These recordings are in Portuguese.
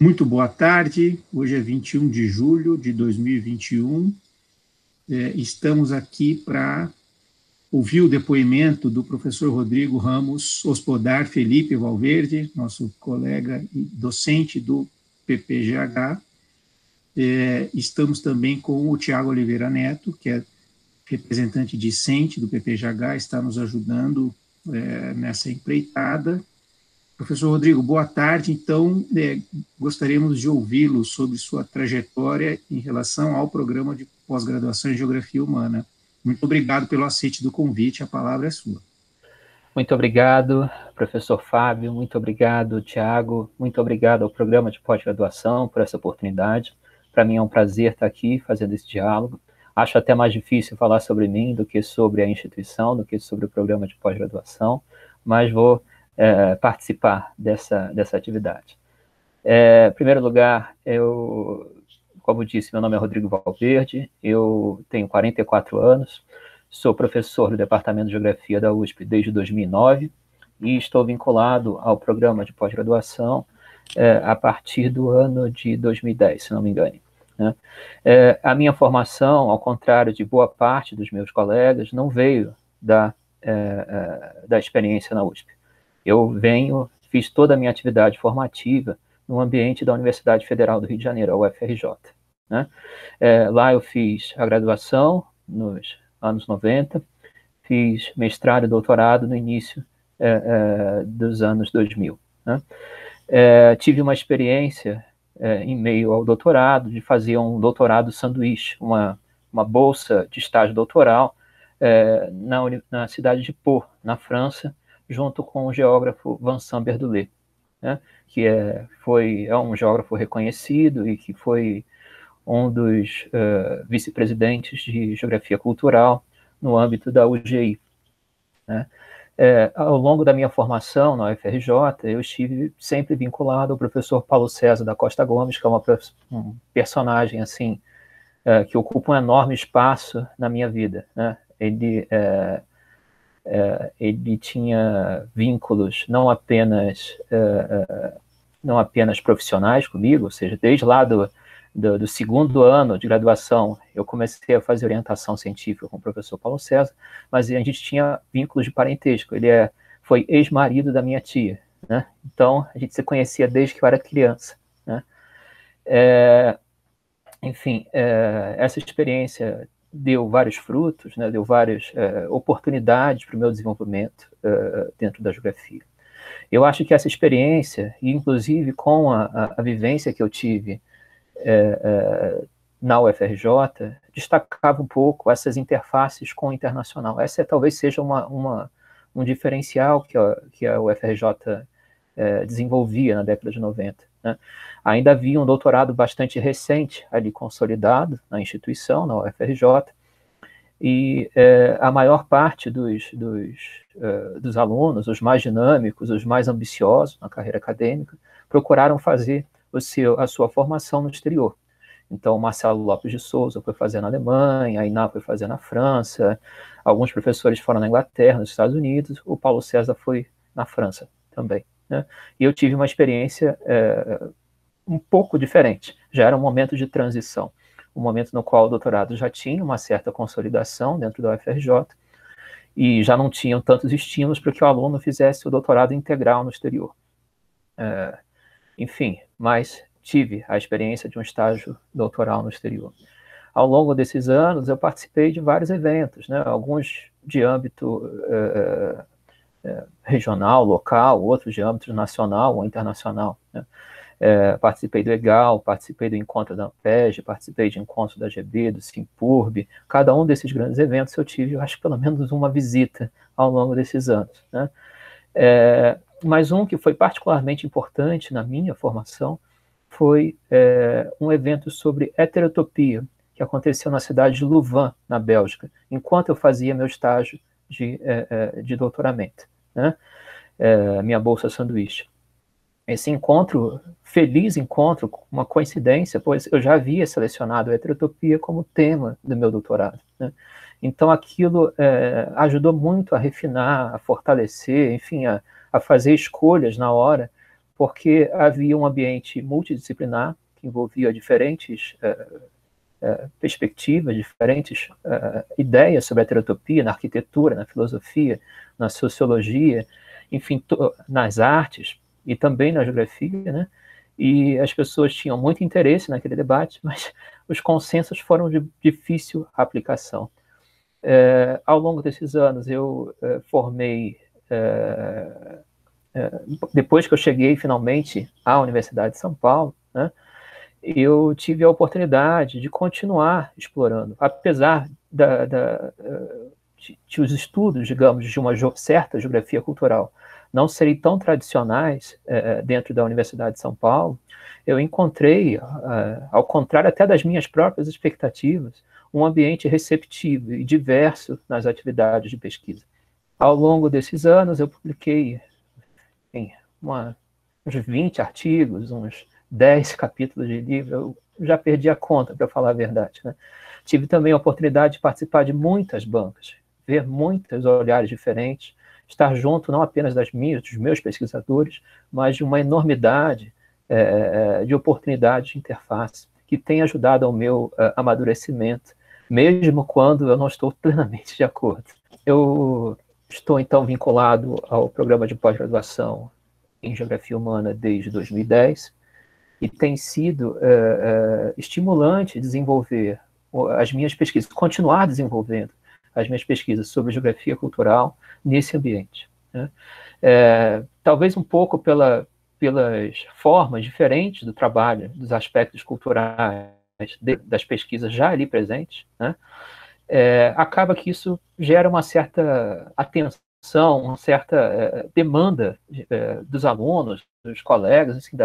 Muito boa tarde, hoje é 21 de julho de 2021, estamos aqui para ouvir o depoimento do professor Rodrigo Ramos Hospodar Felipe Valverde, nosso colega e docente do PPGH. Estamos também com o Tiago Oliveira Neto, que é representante discente do PPGH, está nos ajudando nessa empreitada. Professor Rodrigo, boa tarde. Então, gostaríamos de ouvi-lo sobre sua trajetória em relação ao programa de pós-graduação em Geografia Humana. Muito obrigado pelo aceite do convite, a palavra é sua. Muito obrigado, professor Fábio, muito obrigado, Tiago, muito obrigado ao programa de pós-graduação por essa oportunidade. Para mim é um prazer estar aqui fazendo esse diálogo. Acho até mais difícil falar sobre mim do que sobre a instituição, do que sobre o programa de pós-graduação, mas vou participar dessa atividade. Em primeiro lugar, como disse, meu nome é Rodrigo Valverde, eu tenho 44 anos, sou professor do Departamento de Geografia da USP desde 2009 e estou vinculado ao programa de pós-graduação a partir do ano de 2010, se não me engano. Né? A minha formação, ao contrário de boa parte dos meus colegas, não veio da experiência na USP. Eu fiz toda a minha atividade formativa no ambiente da Universidade Federal do Rio de Janeiro, a UFRJ. Né? Lá eu fiz a graduação nos anos 90, fiz mestrado e doutorado no início dos anos 2000. Né? Tive uma experiência em meio ao doutorado, de fazer um doutorado sanduíche, uma bolsa de estágio doutoral na cidade de Pau, na França, junto com o geógrafo Vincent Berdolet, né, que é um geógrafo reconhecido e que foi um dos vice-presidentes de Geografia Cultural no âmbito da UGI. Né. Ao longo da minha formação na UFRJ, eu estive sempre vinculado ao professor Paulo César da Costa Gomes, que é um personagem assim, que ocupa um enorme espaço na minha vida. Né. Ele tinha vínculos não apenas profissionais comigo, ou seja, desde lá do segundo ano de graduação, eu comecei a fazer orientação científica com o professor Paulo César, mas a gente tinha vínculos de parentesco. Ele foi ex-marido da minha tia, né? Então, a gente se conhecia desde que eu era criança. Né? Enfim, essa experiência deu vários frutos, né, deu várias oportunidades para o meu desenvolvimento dentro da geografia. Eu acho que essa experiência, e inclusive com a vivência que eu tive na UFRJ, destacava um pouco essas interfaces com o internacional. Essa talvez seja um diferencial que a UFRJ desenvolvia na década de 90. Né? Ainda havia um doutorado bastante recente ali consolidado na instituição, na UFRJ, e a maior parte dos alunos, os mais dinâmicos, os mais ambiciosos na carreira acadêmica, procuraram fazer a sua formação no exterior. Então, o Marcelo Lopes de Souza foi fazer na Alemanha, a Iná foi fazer na França, alguns professores foram na Inglaterra, nos Estados Unidos, o Paulo César foi na França também. Né? E eu tive uma experiência um pouco diferente. Já era um momento de transição, um momento no qual o doutorado já tinha uma certa consolidação dentro da UFRJ e já não tinham tantos estímulos para que o aluno fizesse o doutorado integral no exterior. Enfim, mas tive a experiência de um estágio doutoral no exterior. Ao longo desses anos, eu participei de vários eventos, né? Alguns de âmbito regional, local, outros de âmbito nacional ou internacional. Né? Participei do EGAL, participei do encontro da ANPEG, participei de encontro da GB, do Simpurb. Cada um desses grandes eventos eu tive, eu acho, pelo menos uma visita ao longo desses anos. Né? Mas um que foi particularmente importante na minha formação foi um evento sobre heterotopia, que aconteceu na cidade de Louvain, na Bélgica, enquanto eu fazia meu estágio de doutoramento, né? Minha bolsa sanduíche. Esse feliz encontro, uma coincidência, pois eu já havia selecionado a heterotopia como tema do meu doutorado. Né? Então, aquilo ajudou muito a refinar, a fortalecer, enfim, a fazer escolhas na hora, porque havia um ambiente multidisciplinar que envolvia diferentes perspectivas, diferentes ideias sobre a heterotopia, na arquitetura, na filosofia, na sociologia, enfim, nas artes e também na geografia, né? E as pessoas tinham muito interesse naquele debate, mas os consensos foram de difícil aplicação. Ao longo desses anos, eu formei, depois que eu cheguei finalmente à Universidade de São Paulo, né, eu tive a oportunidade de continuar explorando, apesar de os estudos, digamos, de uma certa geografia cultural não serem tão tradicionais dentro da Universidade de São Paulo. Eu encontrei, ao contrário até das minhas próprias expectativas, um ambiente receptivo e diverso nas atividades de pesquisa. Ao longo desses anos, eu publiquei uns 20 artigos, uns 10 capítulos de livro. Eu já perdi a conta, para falar a verdade, né? Tive também a oportunidade de participar de muitas bancas, ver muitos olhares diferentes, estar junto não apenas dos meus pesquisadores, mas de uma enormidade de oportunidades de interface que tem ajudado ao meu amadurecimento, mesmo quando eu não estou plenamente de acordo. Eu estou, então, vinculado ao programa de pós-graduação em Geografia Humana desde 2010, e tem sido estimulante desenvolver as minhas pesquisas, continuar desenvolvendo as minhas pesquisas sobre geografia cultural nesse ambiente, né? Talvez um pouco pelas formas diferentes do trabalho, dos aspectos culturais das pesquisas já ali presentes, né? Acaba que isso gera uma certa atenção, uma certa demanda dos alunos, dos colegas, assim,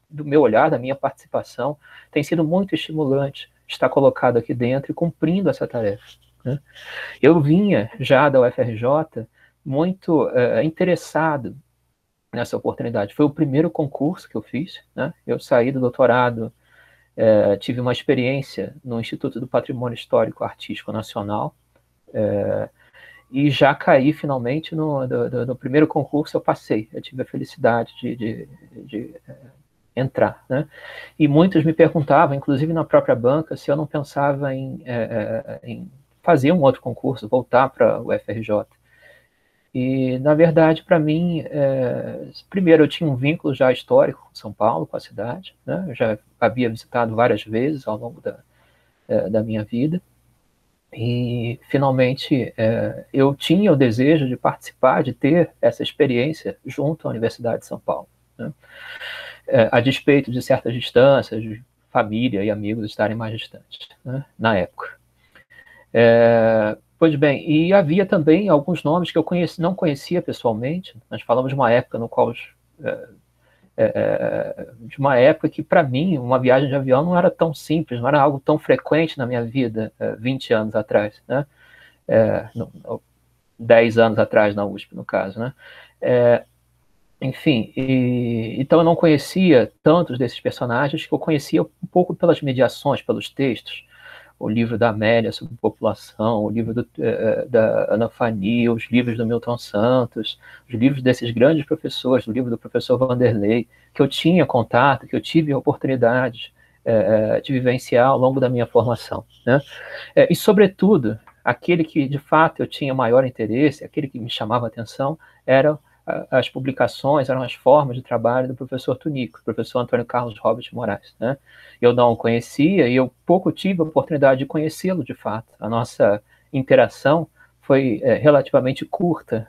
do meu olhar, da minha participação. Tem sido muito estimulante estar colocado aqui dentro e cumprindo essa tarefa, né? Eu vinha já da UFRJ muito interessado nessa oportunidade. Foi o primeiro concurso que eu fiz, né? Eu saí do doutorado, tive uma experiência no Instituto do Patrimônio Histórico Artístico Nacional, e já caí finalmente no primeiro concurso. Eu passei, eu tive a felicidade de entrar, né? E muitos me perguntavam, inclusive na própria banca, se eu não pensava em fazer um outro concurso, voltar para o UFRJ. E, na verdade, para mim, primeiro, eu tinha um vínculo já histórico com São Paulo, com a cidade, né? Eu já havia visitado várias vezes ao longo da minha vida. E, finalmente, eu tinha o desejo de participar, de ter essa experiência junto à Universidade de São Paulo, né? A despeito de certas distâncias, de família e amigos estarem mais distantes, né, na época. Pois bem, e havia também alguns nomes que eu não conhecia pessoalmente. Nós falamos de uma época no qual de uma época que, para mim, uma viagem de avião não era tão simples, não era algo tão frequente na minha vida, 20 anos atrás, né? 10 anos atrás na USP, no caso, né? Enfim, então eu não conhecia tantos desses personagens, que eu conhecia um pouco pelas mediações, pelos textos. O livro da Amélia sobre população, o livro da Ana Fani, os livros do Milton Santos, os livros desses grandes professores, o livro do professor Vanderlei, que eu tinha contato, que eu tive a oportunidade de vivenciar ao longo da minha formação, né? E, sobretudo, aquele que, de fato, eu tinha maior interesse, aquele que me chamava a atenção, eram as publicações, eram as formas de trabalho do professor Tunico, professor Antônio Carlos Robert Moraes, né? Eu não o conhecia e eu pouco tive a oportunidade de conhecê-lo, de fato. A nossa interação foi relativamente curta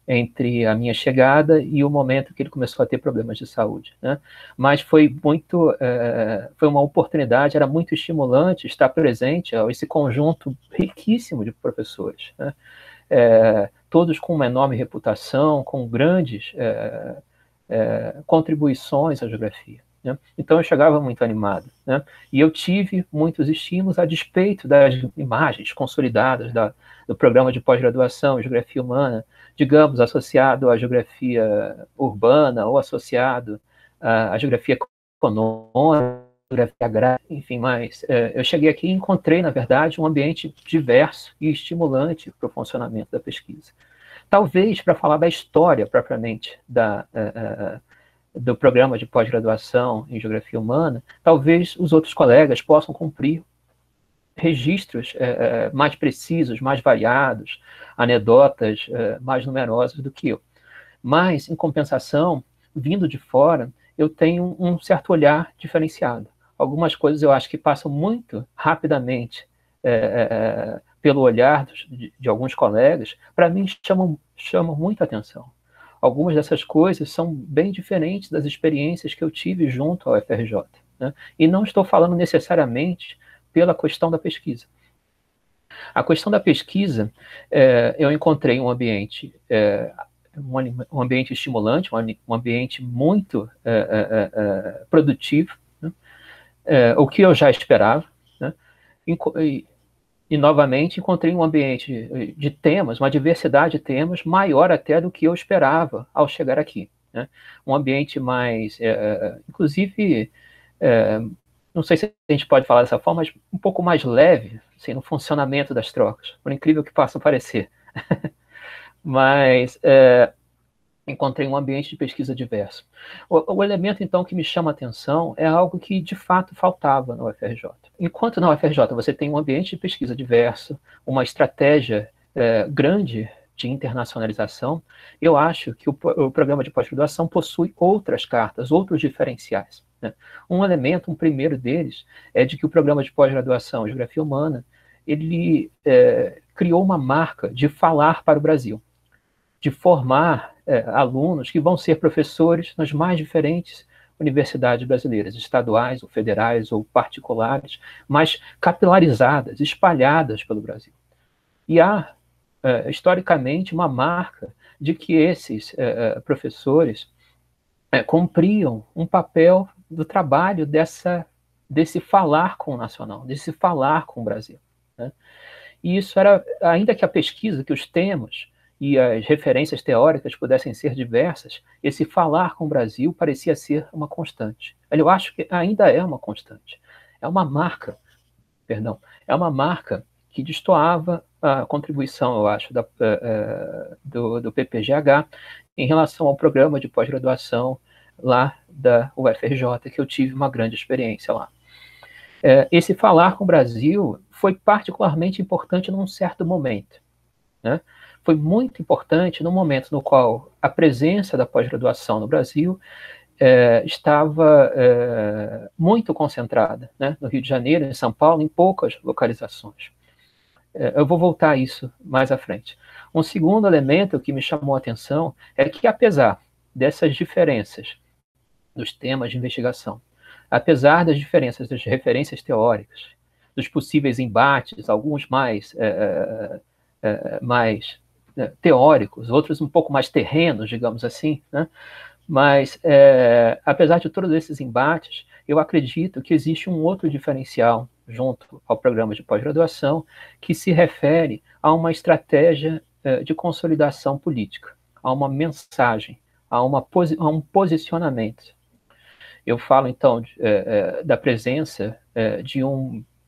entre a minha chegada e o momento que ele começou a ter problemas de saúde, né? Mas foi uma oportunidade, era muito estimulante estar presente a esse conjunto riquíssimo de professores, né? Todos com uma enorme reputação, com grandes contribuições à geografia, né? Então eu chegava muito animado, né? E eu tive muitos estímulos a despeito das imagens consolidadas do programa de pós-graduação em Geografia Humana, digamos, associado à geografia urbana ou associado à geografia econômica, geografia agrária, enfim, mas eu cheguei aqui e encontrei, na verdade, um ambiente diverso e estimulante para o funcionamento da pesquisa. Talvez para falar da história, propriamente, do programa de pós-graduação em Geografia Humana, talvez os outros colegas possam cumprir registros mais precisos, mais variados, anedotas mais numerosas do que eu. Mas, em compensação, vindo de fora, eu tenho um certo olhar diferenciado. Algumas coisas eu acho que passam muito rapidamente pelo olhar de alguns colegas, para mim chamam muita atenção. Algumas dessas coisas são bem diferentes das experiências que eu tive junto ao FRJ, né? E não estou falando necessariamente pela questão da pesquisa. A questão da pesquisa, eu encontrei um ambiente estimulante, um ambiente muito produtivo, né? O que eu já esperava, né? E, novamente, encontrei um ambiente de temas, uma diversidade de temas maior até do que eu esperava ao chegar aqui, né? Um ambiente mais, inclusive, não sei se a gente pode falar dessa forma, mas um pouco mais leve, assim, no funcionamento das trocas, por incrível que possa parecer. Mas encontrei um ambiente de pesquisa diverso. O elemento, então, que me chama a atenção é algo que, de fato, faltava na UFRJ. Enquanto na UFRJ você tem um ambiente de pesquisa diverso, uma estratégia grande de internacionalização, eu acho que o programa de pós-graduação possui outras cartas, outros diferenciais, né? Um elemento, um primeiro deles, é de que o programa de pós-graduação em Geografia Humana, ele criou uma marca de falar para o Brasil, de formar alunos que vão ser professores nas mais diferentes universidades brasileiras, estaduais, ou federais, ou particulares, mas capilarizadas, espalhadas pelo Brasil. E há, historicamente, uma marca de que esses professores cumpriam um papel do trabalho desse falar com o nacional, desse falar com o Brasil, né? E isso era, ainda que a pesquisa, que os temas e as referências teóricas pudessem ser diversas, esse falar com o Brasil parecia ser uma constante. Eu acho que ainda é uma constante. É uma marca, que destoava a contribuição, eu acho, do PPGH em relação ao programa de pós-graduação lá da UFRJ, que eu tive uma grande experiência lá. Esse falar com o Brasil foi particularmente importante num certo momento, né? Foi muito importante no momento no qual a presença da pós-graduação no Brasil estava muito concentrada, né? No Rio de Janeiro, em São Paulo, em poucas localizações. Eu vou voltar a isso mais à frente. Um segundo elemento que me chamou a atenção é que, apesar dessas diferenças dos temas de investigação, apesar das diferenças das referências teóricas, dos possíveis embates, alguns mais teóricos, outros um pouco mais terrenos, digamos assim, né? Mas, apesar de todos esses embates, eu acredito que existe um outro diferencial junto ao programa de pós-graduação que se refere a uma estratégia de consolidação política, a uma mensagem, a um posicionamento. Eu falo, então, da presença de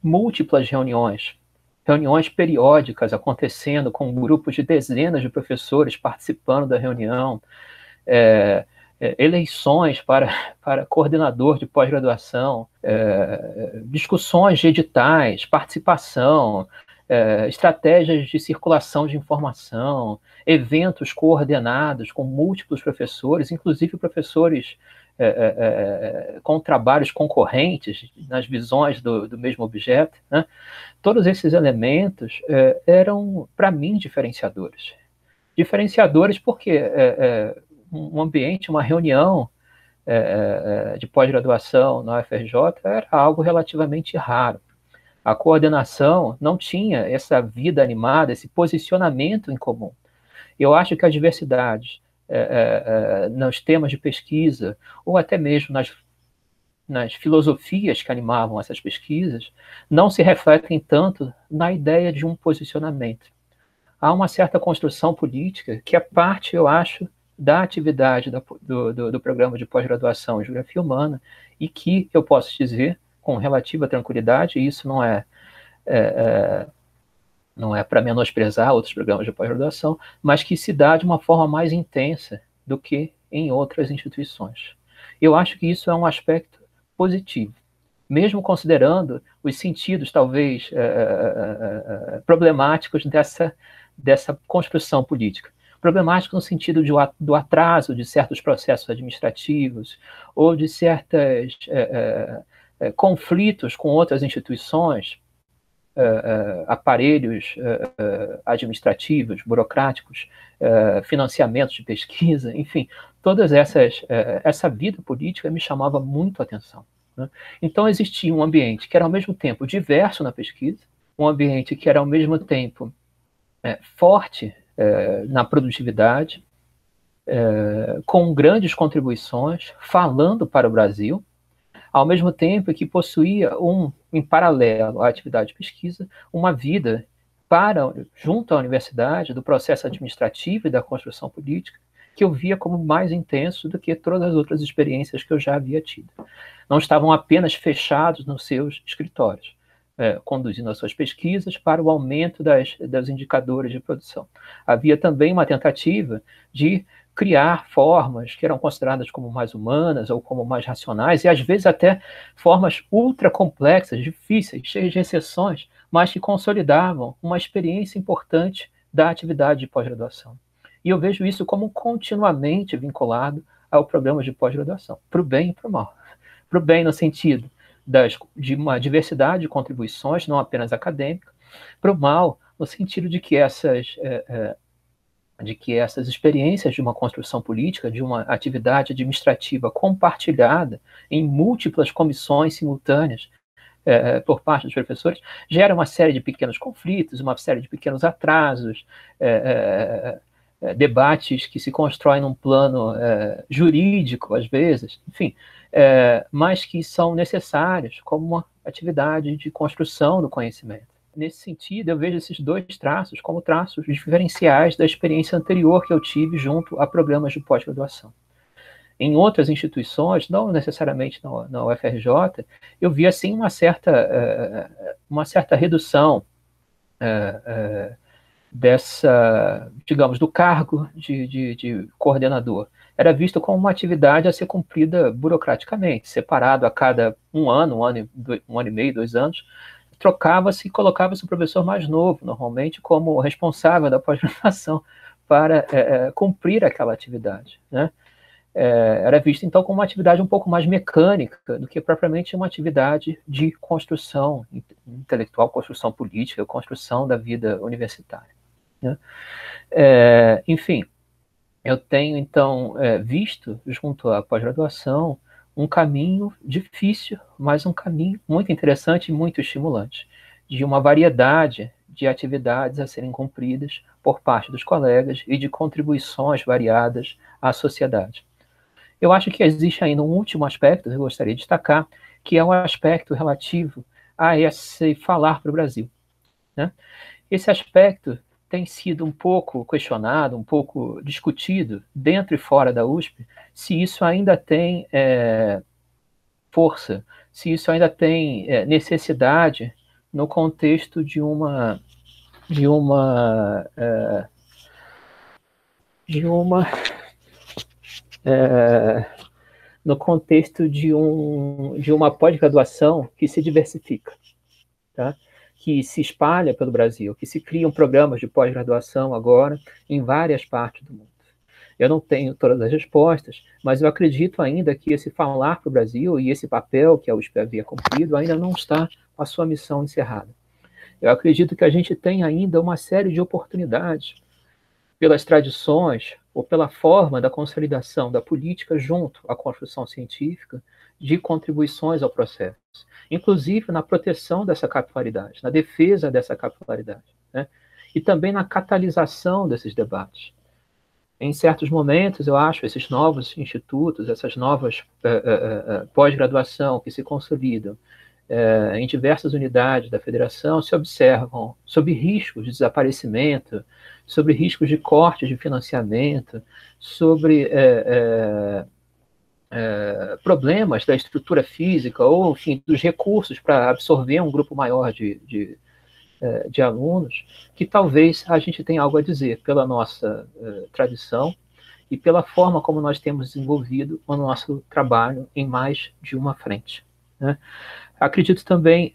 múltiplas reuniões periódicas acontecendo com grupos de dezenas de professores participando da reunião, eleições para coordenador de pós-graduação, discussões de editais, participação, estratégias de circulação de informação, eventos coordenados com múltiplos professores, inclusive professores com trabalhos concorrentes nas visões do mesmo objeto, né? Todos esses elementos eram, para mim, diferenciadores. Diferenciadores porque um ambiente, uma reunião de pós-graduação na UFRJ era algo relativamente raro. A coordenação não tinha essa vida animada, esse posicionamento em comum. Eu acho que as diversidades nos temas de pesquisa, ou até mesmo nas filosofias que animavam essas pesquisas, não se refletem tanto na ideia de um posicionamento. Há uma certa construção política que é parte, eu acho, da atividade do programa de pós-graduação em Geografia Humana e que eu posso dizer com relativa tranquilidade, e isso não é para menosprezar outros programas de pós-graduação, mas que se dá de uma forma mais intensa do que em outras instituições. Eu acho que isso é um aspecto positivo, mesmo considerando os sentidos, talvez, problemáticos dessa construção política. Problemático no sentido do atraso de certos processos administrativos ou de certos conflitos com outras instituições, aparelhos administrativos, burocráticos, financiamentos de pesquisa, enfim, todas essa vida política me chamava muito a atenção. Né? Então existia um ambiente que era ao mesmo tempo diverso na pesquisa, um ambiente que era ao mesmo tempo forte na produtividade, com grandes contribuições, falando para o Brasil, ao mesmo tempo que possuía, em paralelo à atividade de pesquisa, uma vida junto à universidade, do processo administrativo e da construção política, que eu via como mais intenso do que todas as outras experiências que eu já havia tido. Não estavam apenas fechados nos seus escritórios, conduzindo as suas pesquisas para o aumento das indicadores de produção. Havia também uma tentativa de criar formas que eram consideradas como mais humanas ou como mais racionais, e às vezes até formas ultra complexas, difíceis, cheias de exceções, mas que consolidavam uma experiência importante da atividade de pós-graduação. E eu vejo isso como continuamente vinculado ao programa de pós-graduação, para o bem e para o mal. Para o bem no sentido de uma diversidade de contribuições, não apenas acadêmica, para o mal no sentido de que essas experiências de uma construção política, de uma atividade administrativa compartilhada em múltiplas comissões simultâneas por parte dos professores, gera uma série de pequenos conflitos, uma série de pequenos atrasos, debates que se constroem num plano jurídico, às vezes, enfim, mas que são necessários como uma atividade de construção do conhecimento. Nesse sentido, eu vejo esses dois traços como traços diferenciais da experiência anterior que eu tive junto a programas de pós-graduação. Em outras instituições, não necessariamente na UFRJ, eu vi assim uma certa redução digamos, do cargo de coordenador. Era visto como uma atividade a ser cumprida burocraticamente, separado a cada um ano e meio, 2 anos, trocava-se e colocava-se o professor mais novo, normalmente como responsável da pós-graduação, para cumprir aquela atividade, né? Era visto, então, como uma atividade um pouco mais mecânica do que propriamente uma atividade de construção intelectual, construção política, construção da vida universitária. Né? Enfim, eu tenho, então, visto, junto à pós-graduação, um caminho difícil, mas um caminho muito interessante e muito estimulante, de uma variedade de atividades a serem cumpridas por parte dos colegas e de contribuições variadas à sociedade. Eu acho que existe ainda um último aspecto que eu gostaria de destacar, que é o aspecto relativo a esse falar para o Brasil. Né? Esse aspecto tem sido um pouco questionado, um pouco discutido dentro e fora da USP, se isso ainda tem força, se isso ainda tem necessidade no contexto no contexto de uma pós-graduação que se diversifica, tá? Que se espalha pelo Brasil, que se criam programas de pós-graduação agora em várias partes do mundo. Eu não tenho todas as respostas, mas eu acredito ainda que esse falar para o Brasil e esse papel que a USP havia cumprido ainda não está com a sua missão encerrada. Eu acredito que a gente tem ainda uma série de oportunidades pelas tradições ou pela forma da consolidação da política junto à construção científica de contribuições ao processo, inclusive na proteção dessa capilaridade, na defesa dessa capilaridade, né? E também na catalisação desses debates. Em certos momentos, eu acho, esses novos institutos, essas novas pós-graduação que se consolidam em diversas unidades da federação, se observam sob riscos de desaparecimento, sobre riscos de cortes de financiamento, sobre problemas da estrutura física ou, enfim, dos recursos para absorver um grupo maior de alunos, que talvez a gente tenha algo a dizer pela nossa tradição e pela forma como nós temos desenvolvido o nosso trabalho em mais de uma frente, né? Acredito também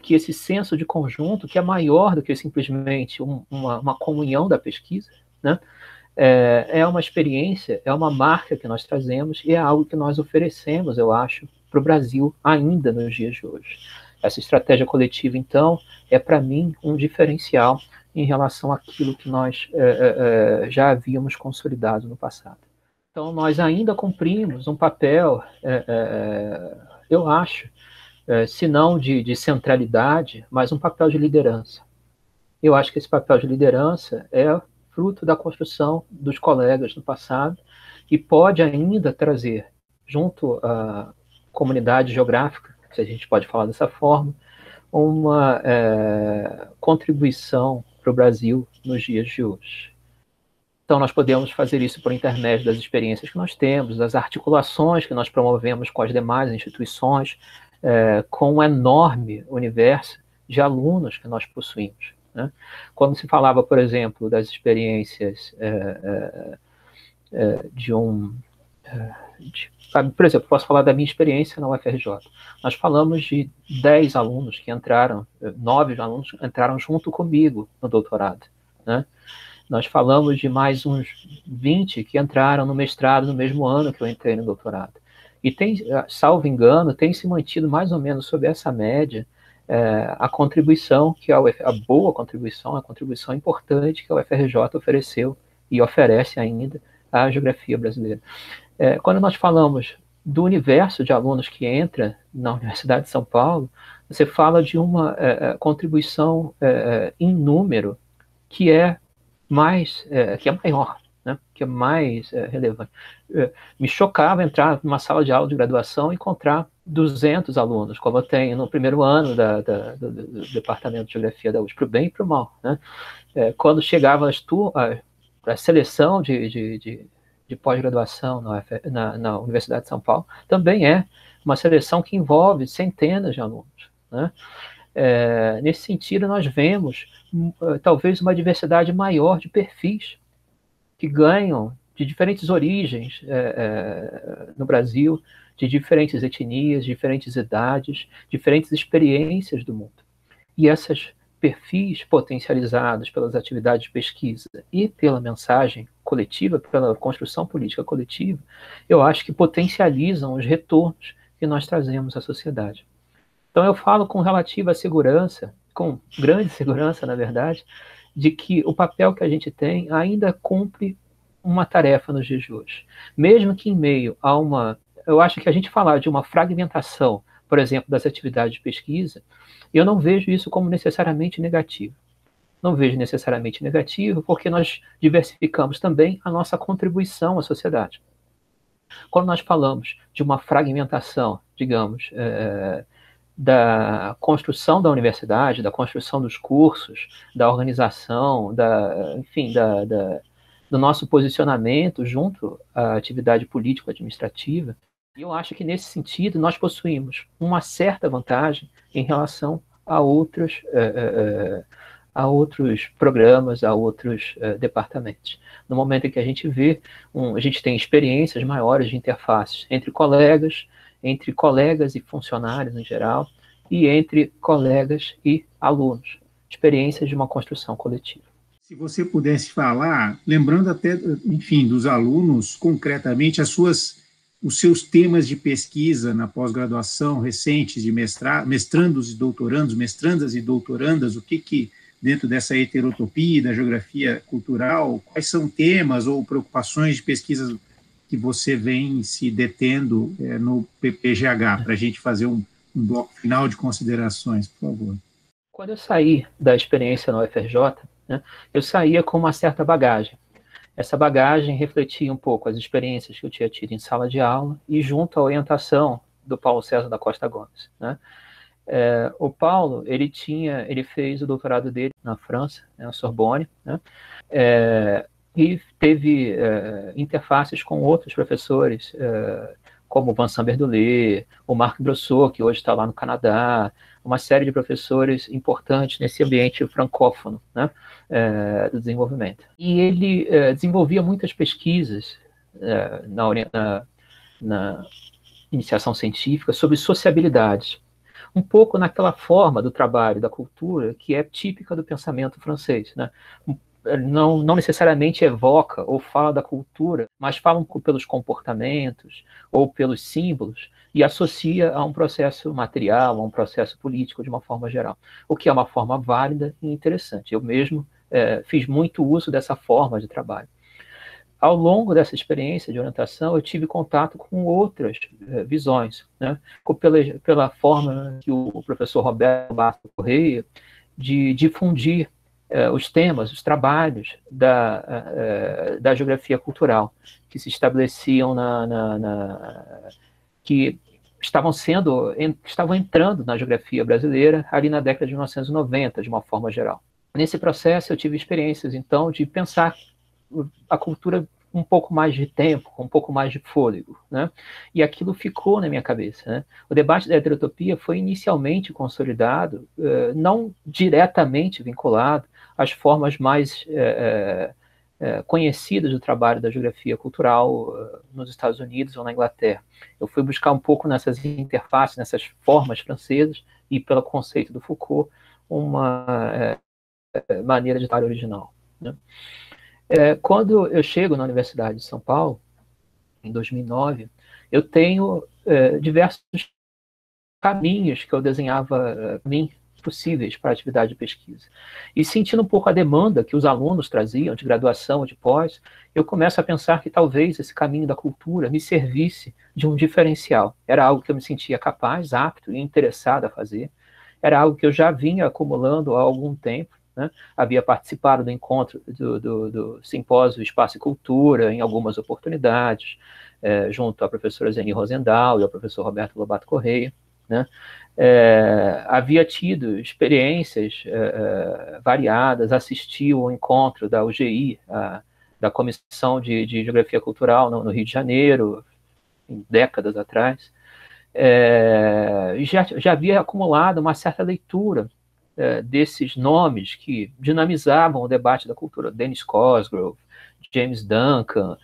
que esse senso de conjunto, que é maior do que simplesmente uma comunhão da pesquisa, né? É uma experiência, é uma marca que nós trazemos e é algo que nós oferecemos, eu acho, para o Brasil ainda nos dias de hoje. Essa estratégia coletiva, então, é para mim um diferencial em relação àquilo que nós já havíamos consolidado no passado. Então, nós ainda cumprimos um papel, eu acho, se não de centralidade, mas um papel de liderança. Eu acho que esse papel de liderança é fruto da construção dos colegas no passado e pode ainda trazer, junto à comunidade geográfica, se a gente pode falar dessa forma, uma contribuição para o Brasil nos dias de hoje. Então, nós podemos fazer isso por intermédio das experiências que nós temos, das articulações que nós promovemos com as demais instituições, com um enorme universo de alunos que nós possuímos, né? Quando se falava, por exemplo, das experiências por exemplo, posso falar da minha experiência na UFRJ. Nós falamos de 10 alunos que entraram, 9 alunos que entraram junto comigo no doutorado, né? Nós falamos de mais uns 20 que entraram no mestrado no mesmo ano que eu entrei no doutorado. E tem, salvo engano, tem se mantido mais ou menos sob essa média a contribuição que a boa contribuição, a contribuição importante que a UFRJ ofereceu e oferece ainda à geografia brasileira. Quando nós falamos do universo de alunos que entra na Universidade de São Paulo, você fala de uma contribuição em número que é maior, né? Que é mais relevante. Me chocava entrar numa sala de aula de graduação e encontrar 200 alunos, como eu tenho no primeiro ano do Departamento de Geografia da USP, para o bem e para o mal, né? Quando chegava a seleção de pós-graduação na Universidade de São Paulo, também é uma seleção que envolve centenas de alunos, né? Nesse sentido, nós vemos talvez uma diversidade maior de perfis que ganham de diferentes origens no Brasil, de diferentes etnias, diferentes idades, diferentes experiências do mundo. E esses perfis potencializados pelas atividades de pesquisa e pela mensagem coletiva, pela construção política coletiva, eu acho que potencializam os retornos que nós trazemos à sociedade. Então, eu falo com relativa segurança, com grande segurança, na verdade, de que o papel que a gente tem ainda cumpre uma tarefa nos dias de hoje. Mesmo que em meio a eu acho que a gente falar de uma fragmentação, por exemplo, das atividades de pesquisa, eu não vejo isso como necessariamente negativo. Não vejo necessariamente negativo, porque nós diversificamos também a nossa contribuição à sociedade. Quando nós falamos de uma fragmentação, digamos, da construção da universidade, da construção dos cursos, da organização, enfim, do nosso posicionamento junto à atividade político-administrativa, eu acho que, nesse sentido, nós possuímos uma certa vantagem em relação a outros programas, a outros departamentos. No momento em que a gente vê, a gente tem experiências maiores de interfaces entre colegas e funcionários em geral, e entre colegas e alunos, experiências de uma construção coletiva. Se você pudesse falar, lembrando até, enfim, dos alunos, concretamente, os seus temas de pesquisa na pós-graduação recentes de mestrandos e doutorandos, mestrandas e doutorandas, o que dentro dessa heterotopia da geografia cultural, quais são temas ou preocupações de pesquisa que você vem se detendo no PPGH, para a gente fazer um bloco final de considerações, por favor. Quando eu saí da experiência na UFRJ, né, eu saía com uma certa bagagem. Essa bagagem refletia um pouco as experiências que eu tinha tido em sala de aula e junto à orientação do Paulo César da Costa Gomes, né? O Paulo, ele fez o doutorado dele na França, na Sorbonne, né? E teve interfaces com outros professores como o Vincent Berdolet, o Marc Brossot, que hoje está lá no Canadá, uma série de professores importantes nesse ambiente francófono, né, do desenvolvimento. E ele desenvolvia muitas pesquisas na iniciação científica sobre sociabilidades, um pouco naquela forma do trabalho, da cultura, que é típica do pensamento francês, né? Não necessariamente evoca ou fala da cultura, mas fala pelos comportamentos ou pelos símbolos e associa a um processo material, a um processo político de uma forma geral, o que é uma forma válida e interessante. Eu mesmo fiz muito uso dessa forma de trabalho. Ao longo dessa experiência de orientação, eu tive contato com outras visões, né? Pela forma que o professor Roberto Lobato Correia de difundir os temas, os trabalhos da geografia cultural, que se estabeleciam que estavam entrando na geografia brasileira ali na década de 1990, de uma forma geral. Nesse processo, eu tive experiências, então, de pensar a cultura um pouco mais de tempo, com um pouco mais de fôlego, né? E aquilo ficou na minha cabeça, né? O debate da heterotopia foi inicialmente consolidado, não diretamente vinculado às formas mais conhecidas do trabalho da geografia cultural nos Estados Unidos ou na Inglaterra. Eu fui buscar um pouco nessas interfaces, nessas formas francesas, e pelo conceito do Foucault, uma maneira de trabalho original, né? Quando eu chego na Universidade de São Paulo, em 2009, eu tenho diversos caminhos que eu desenhava possíveis para a atividade de pesquisa. E sentindo um pouco a demanda que os alunos traziam, de graduação ou de pós, eu começo a pensar que talvez esse caminho da cultura me servisse de um diferencial. Era algo que eu me sentia capaz, apto e interessado a fazer. Era algo que eu já vinha acumulando há algum tempo, né? Havia participado do encontro do simpósio Espaço e Cultura em algumas oportunidades, junto à professora Zeni Rosendahl e ao professor Roberto Lobato Correia, né? Havia tido experiências variadas, assisti ao encontro da UGI, da Comissão de Geografia Cultural no Rio de Janeiro, décadas atrás. Já havia acumulado uma certa leitura desses nomes que dinamizavam o debate da cultura. Dennis Cosgrove, James Duncan,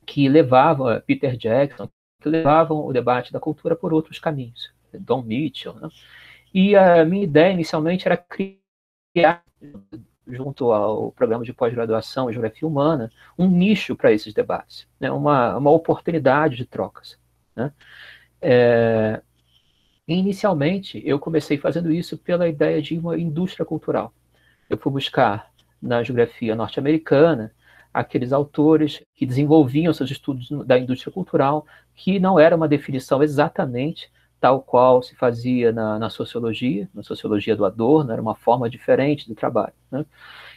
que levavam, Peter Jackson, que levavam o debate da cultura por outros caminhos. Don Mitchell, né? E a minha ideia inicialmente era criar, junto ao programa de pós-graduação em Geografia Humana, um nicho para esses debates, né? uma oportunidade de trocas, né? Inicialmente, eu comecei fazendo isso pela ideia de uma indústria cultural. Eu fui buscar na geografia norte-americana aqueles autores que desenvolviam seus estudos da indústria cultural, que não era uma definição exatamente tal qual se fazia na sociologia do Adorno, era uma forma diferente de trabalho, né?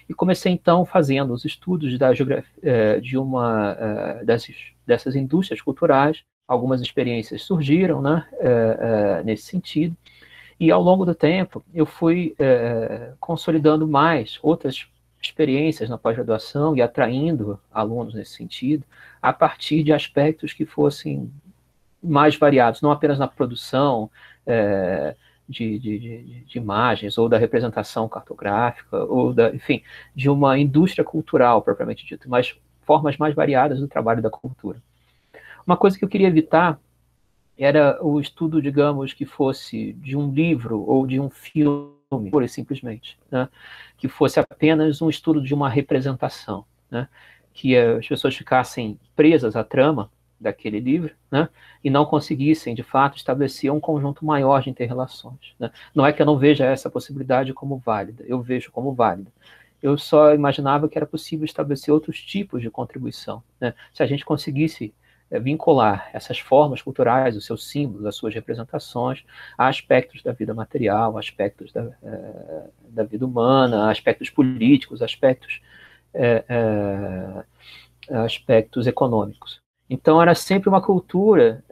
E comecei, então, fazendo os estudos da geografia, dessas indústrias culturais. Algumas experiências surgiram, né, nesse sentido, e ao longo do tempo eu fui consolidando mais outras experiências na pós-graduação e atraindo alunos nesse sentido, a partir de aspectos que fossem mais variados, não apenas na produção de imagens, ou da representação cartográfica, ou enfim, de uma indústria cultural, propriamente dito, mas formas mais variadas do trabalho da cultura. Uma coisa que eu queria evitar era o estudo, digamos, que fosse de um livro ou de um filme, pura e simplesmente, né? Que fosse apenas um estudo de uma representação, né? Que as pessoas ficassem presas à trama daquele livro, né? E não conseguissem, de fato, estabelecer um conjunto maior de interrelações, né? Não é que eu não veja essa possibilidade como válida, eu vejo como válida. Eu só imaginava que era possível estabelecer outros tipos de contribuição, né? Se a gente conseguisse vincular essas formas culturais, os seus símbolos, as suas representações, a aspectos da vida material, aspectos da vida humana, aspectos políticos, aspectos econômicos. Então, era sempre uma cultura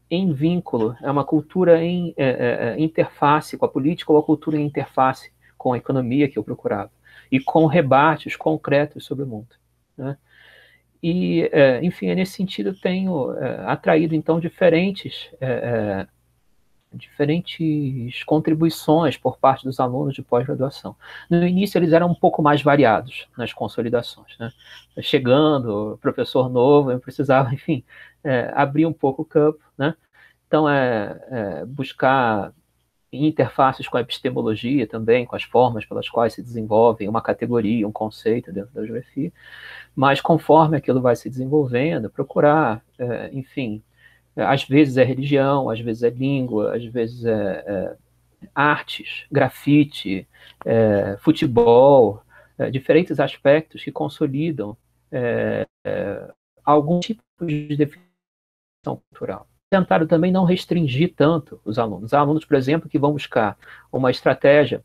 em vínculo, é uma cultura em interface com a política, ou a cultura em interface com a economia que eu procurava, e com rebates concretos sobre o mundo, né? enfim, nesse sentido, eu tenho atraído, então, diferentes contribuições por parte dos alunos de pós-graduação. No início, eles eram um pouco mais variados nas consolidações, né? Chegando, professor novo, eu precisava, enfim, abrir um pouco o campo, né? Então, buscar interfaces com a epistemologia também, com as formas pelas quais se desenvolvem uma categoria, um conceito dentro da geografia, mas conforme aquilo vai se desenvolvendo, procurar, enfim, às vezes é religião, às vezes é língua, às vezes é artes, grafite, futebol, diferentes aspectos que consolidam algum tipo de definição cultural. Tentaram também não restringir tanto os alunos. Há alunos, por exemplo, que vão buscar uma estratégia,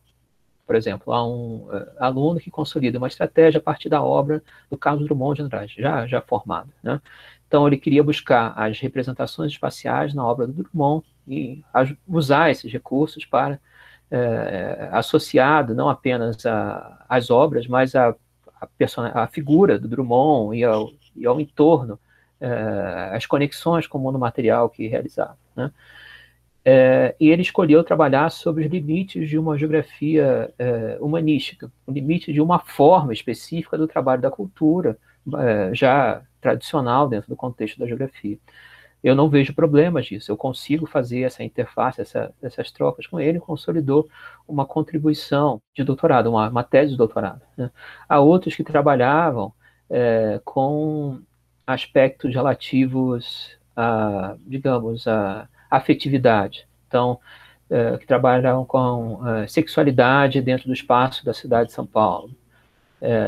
por exemplo, há um aluno que consolida uma estratégia a partir da obra do Carlos Drummond de Andrade, já formado, né? Então, ele queria buscar as representações espaciais na obra do Drummond e usar esses recursos para, associado não apenas às obras, mas a figura do Drummond e ao entorno, as conexões com o mundo material que realizava, né? E ele escolheu trabalhar sobre os limites de uma geografia humanística, o limite de uma forma específica do trabalho da cultura, já tradicional dentro do contexto da geografia. Eu não vejo problemas disso, eu consigo fazer essa interface, essas trocas com ele, consolidou uma contribuição de doutorado, uma tese de doutorado, né? Há outros que trabalhavam com aspectos relativos a, digamos, a afetividade. Então, que trabalham com sexualidade dentro do espaço da cidade de São Paulo.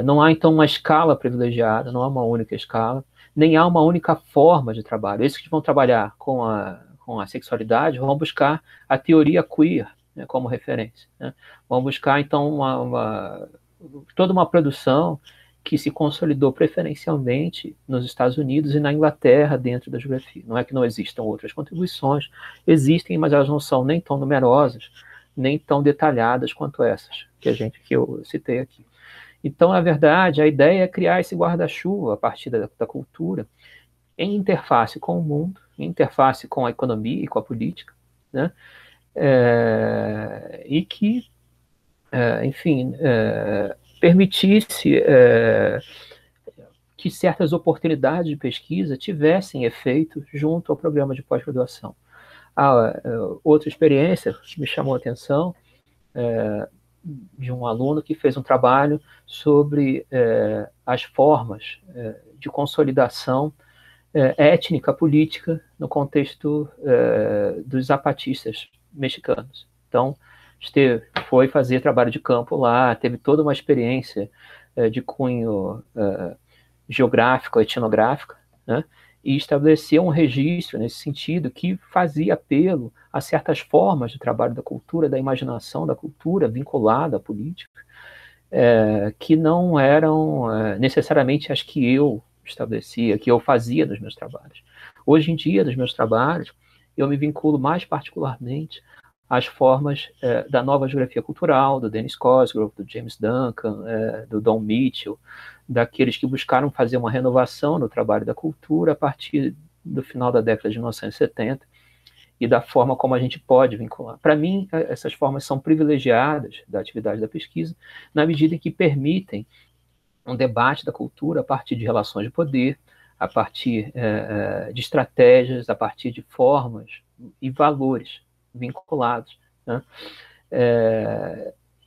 Não há, então, uma escala privilegiada, não há uma única escala, nem há uma única forma de trabalho. Esses que vão trabalhar com a sexualidade vão buscar a teoria queer, né, como referência, né? Vão buscar, então, toda uma produção que se consolidou preferencialmente nos Estados Unidos e na Inglaterra dentro da geografia. Não é que não existam outras contribuições, existem, mas elas não são nem tão numerosas, nem tão detalhadas quanto essas que eu citei aqui. Então, na verdade, a ideia é criar esse guarda-chuva a partir da cultura, em interface com o mundo, em interface com a economia e com a política, né? E que, enfim, permitisse que certas oportunidades de pesquisa tivessem efeito junto ao programa de pós-graduação. Outra experiência que me chamou a atenção de um aluno que fez um trabalho sobre as formas de consolidação étnica política no contexto dos zapatistas mexicanos. Então, foi fazer trabalho de campo lá, teve toda uma experiência de cunho geográfico, etnográfico, né? E estabeleceu um registro nesse sentido que fazia apelo a certas formas de trabalho da cultura, da imaginação da cultura vinculada à política, que não eram necessariamente as que eu estabelecia, que eu fazia nos meus trabalhos. Hoje em dia, nos meus trabalhos, eu me vinculo mais particularmente às formas da nova geografia cultural, do Dennis Cosgrove, do James Duncan, do Don Mitchell, daqueles que buscaram fazer uma renovação no trabalho da cultura a partir do final da década de 1970 e da forma como a gente pode vincular. Para mim, essas formas são privilegiadas da atividade da pesquisa, na medida em que permitem um debate da cultura a partir de relações de poder, a partir de estratégias, a partir de formas e valores vinculados, né?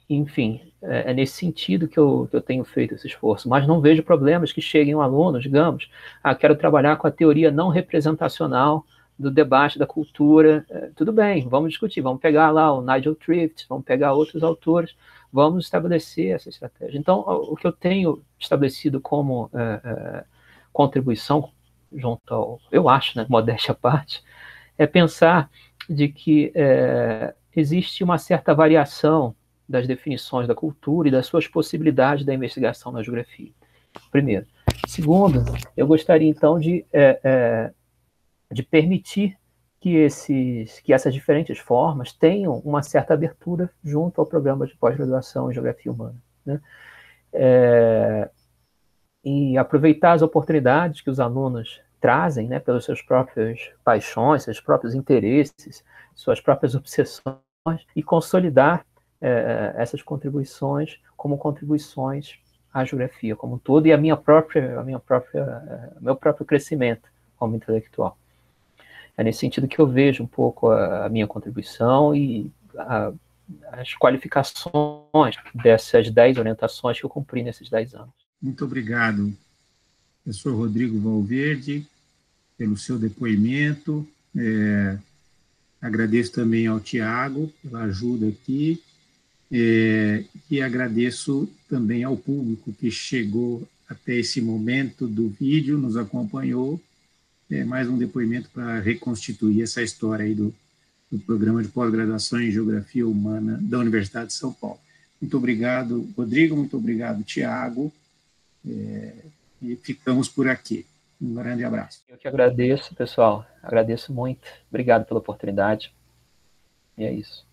Enfim, é nesse sentido que eu tenho feito esse esforço, mas não vejo problemas que cheguem um aluno, digamos, quero trabalhar com a teoria não representacional do debate da cultura, tudo bem, vamos discutir, vamos pegar lá o Nigel Thrift, vamos pegar outros autores, vamos estabelecer essa estratégia. Então, o que eu tenho estabelecido como contribuição, junto ao, eu acho, né, modéstia à parte, é pensar de que existe uma certa variação das definições da cultura e das suas possibilidades da investigação na geografia. Primeiro. Segundo, eu gostaria, então, de permitir que essas diferentes formas tenham uma certa abertura junto ao programa de pós-graduação em Geografia Humana, né? e aproveitar as oportunidades que os alunos trazem, né, pelas suas próprias paixões, seus próprios interesses, suas próprias obsessões, e consolidar essas contribuições como contribuições à geografia como um todo e meu próprio crescimento como intelectual. É nesse sentido que eu vejo um pouco a minha contribuição e as qualificações dessas 10 orientações que eu cumpri nesses 10 anos. Muito obrigado, professor Rodrigo Valverde, pelo seu depoimento. Agradeço também ao Tiago pela ajuda aqui, e agradeço também ao público que chegou até esse momento do vídeo, nos acompanhou. Mais um depoimento para reconstituir essa história aí do programa de pós-graduação em Geografia Humana da Universidade de São Paulo. Muito obrigado, Rodrigo, muito obrigado, Tiago, e ficamos por aqui. Um grande abraço. Eu que agradeço, pessoal, agradeço muito, obrigado pela oportunidade, e é isso.